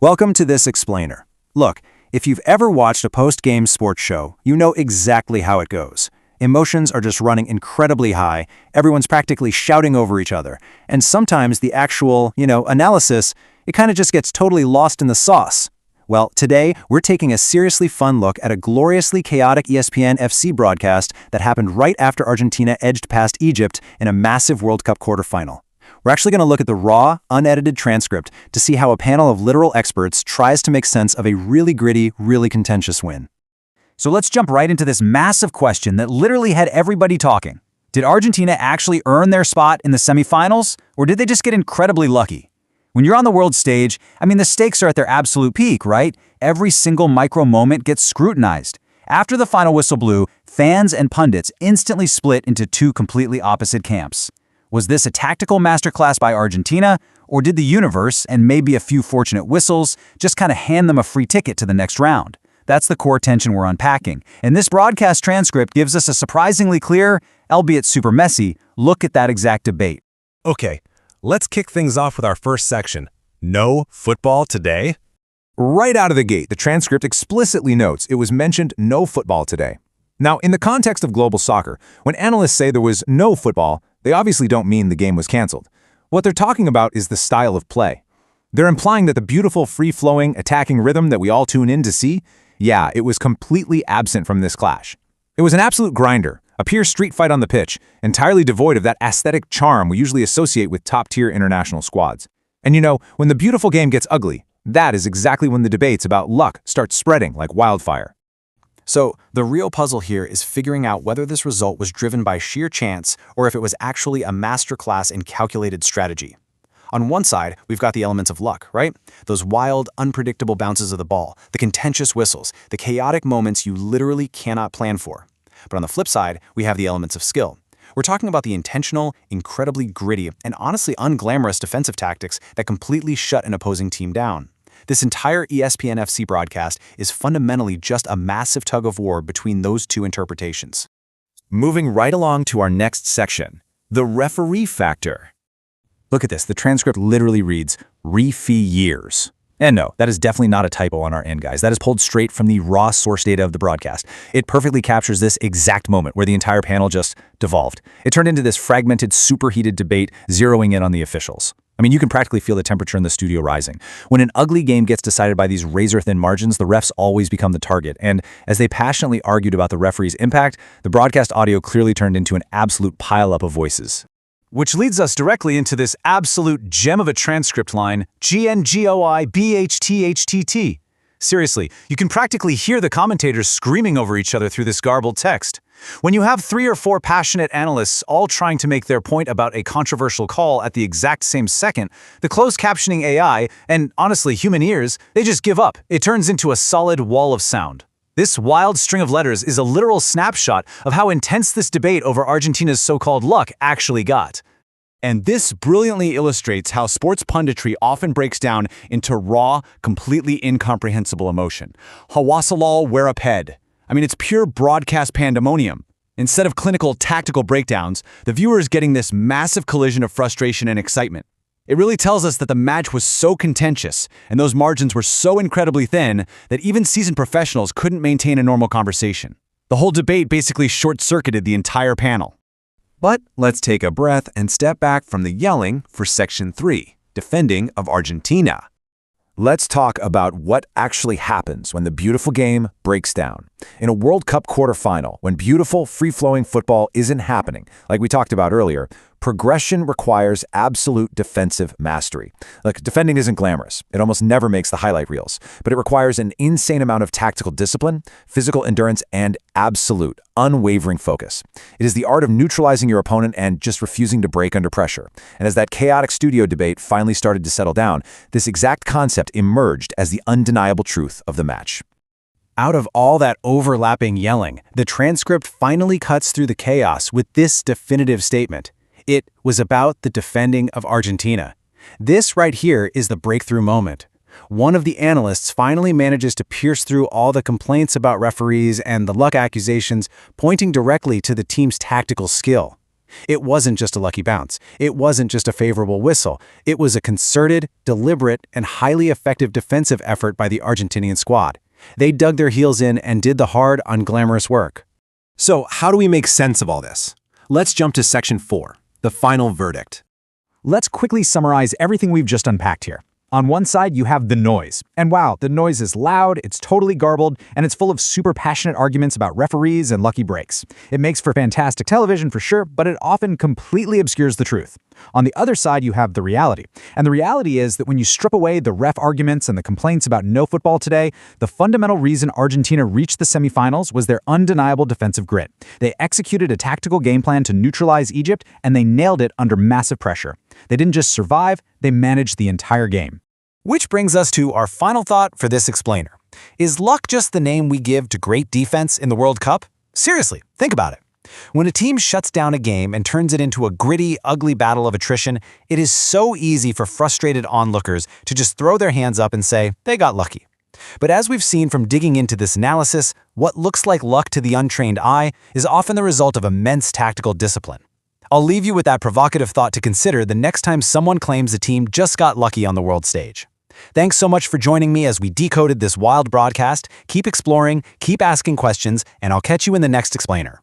Welcome to this explainer. Look, if you've ever watched a post-game sports show, you know exactly how it goes. Emotions are just running incredibly high, everyone's practically shouting over each other, and sometimes the actual, analysis, it kind of just gets totally lost in the sauce. Well, today, we're taking a seriously fun look at a gloriously chaotic ESPN FC broadcast that happened right after Argentina edged past Egypt in a massive World Cup quarterfinal. We're actually going to look at the raw, unedited transcript to see how a panel of literal experts tries to make sense of a really gritty, really contentious win. So let's jump right into this massive question that literally had everybody talking. Did Argentina actually earn their spot in the semifinals, or did they just get incredibly lucky? When you're on the world stage, the stakes are at their absolute peak, right? Every single micro moment gets scrutinized. After the final whistle blew, fans and pundits instantly split into two completely opposite camps. Was this a tactical masterclass by Argentina, or did the universe, and maybe a few fortunate whistles, just kind of hand them a free ticket to the next round? That's the core tension we're unpacking, and this broadcast transcript gives us a surprisingly clear, albeit super messy, look at that exact debate. Okay, let's kick things off with our first section. No football today? Right out of the gate, the transcript explicitly notes it was mentioned no football today. Now, in the context of global soccer, when analysts say there was no football, they obviously don't mean the game was canceled. What they're talking about is the style of play. They're implying that the beautiful, free-flowing, attacking rhythm that we all tune in to see, yeah, it was completely absent from this clash. It was an absolute grinder, a pure street fight on the pitch, entirely devoid of that aesthetic charm we usually associate with top-tier international squads. And when the beautiful game gets ugly, that is exactly when the debates about luck start spreading like wildfire. So, the real puzzle here is figuring out whether this result was driven by sheer chance or if it was actually a masterclass in calculated strategy. On one side, we've got the elements of luck, right? Those wild, unpredictable bounces of the ball, the contentious whistles, the chaotic moments you literally cannot plan for. But on the flip side, we have the elements of skill. We're talking about the intentional, incredibly gritty, and honestly unglamorous defensive tactics that completely shut an opposing team down. This entire ESPN FC broadcast is fundamentally just a massive tug of war between those two interpretations. Moving right along to our next section, the referee factor. Look at this, the transcript literally reads, "Refee years." And no, that is definitely not a typo on our end, guys. That is pulled straight from the raw source data of the broadcast. It perfectly captures this exact moment where the entire panel just devolved. It turned into this fragmented, superheated debate zeroing in on the officials. You can practically feel the temperature in the studio rising. When an ugly game gets decided by these razor-thin margins, the refs always become the target. And as they passionately argued about the referee's impact, the broadcast audio clearly turned into an absolute pile-up of voices. Which leads us directly into this absolute gem of a transcript line, GNGOIBHTHTT. Seriously, you can practically hear the commentators screaming over each other through this garbled text. When you have 3 or 4 passionate analysts all trying to make their point about a controversial call at the exact same second, the closed captioning AI, and honestly human ears, they just give up. It turns into a solid wall of sound. This wild string of letters is a literal snapshot of how intense this debate over Argentina's so-called luck actually got. And this brilliantly illustrates how sports punditry often breaks down into raw, completely incomprehensible emotion. Hawasalal Weraped. It's pure broadcast pandemonium. Instead of clinical, tactical breakdowns, the viewer is getting this massive collision of frustration and excitement. It really tells us that the match was so contentious, and those margins were so incredibly thin that even seasoned professionals couldn't maintain a normal conversation. The whole debate basically short-circuited the entire panel. But let's take a breath and step back from the yelling for Section 3, defending of Argentina. Let's talk about what actually happens when the beautiful game breaks down. In a World Cup quarterfinal, when beautiful, free-flowing football isn't happening, like we talked about earlier, progression requires absolute defensive mastery. Defending isn't glamorous. It almost never makes the highlight reels, but it requires an insane amount of tactical discipline, physical endurance, and absolute, unwavering focus. It is the art of neutralizing your opponent and just refusing to break under pressure. And as that chaotic studio debate finally started to settle down, this exact concept emerged as the undeniable truth of the match. Out of all that overlapping yelling, the transcript finally cuts through the chaos with this definitive statement. It was about the defending of Argentina. This right here is the breakthrough moment. One of the analysts finally manages to pierce through all the complaints about referees and the luck accusations, pointing directly to the team's tactical skill. It wasn't just a lucky bounce. It wasn't just a favorable whistle. It was a concerted, deliberate, and highly effective defensive effort by the Argentinian squad. They dug their heels in and did the hard, unglamorous work. So, how do we make sense of all this? Let's jump to Section 4, the final verdict. Let's quickly summarize everything we've just unpacked here. On one side, you have the noise. And wow, the noise is loud, it's totally garbled, and it's full of super passionate arguments about referees and lucky breaks. It makes for fantastic television for sure, but it often completely obscures the truth. On the other side, you have the reality. And the reality is that when you strip away the ref arguments and the complaints about no football today, the fundamental reason Argentina reached the semifinals was their undeniable defensive grit. They executed a tactical game plan to neutralize Egypt, and they nailed it under massive pressure. They didn't just survive, they managed the entire game. Which brings us to our final thought for this explainer. Is luck just the name we give to great defense in the World Cup? Seriously, think about it. When a team shuts down a game and turns it into a gritty, ugly battle of attrition, it is so easy for frustrated onlookers to just throw their hands up and say, they got lucky. But as we've seen from digging into this analysis, what looks like luck to the untrained eye is often the result of immense tactical discipline. I'll leave you with that provocative thought to consider the next time someone claims a team just got lucky on the world stage. Thanks so much for joining me as we decoded this wild broadcast. Keep exploring, keep asking questions, and I'll catch you in the next explainer.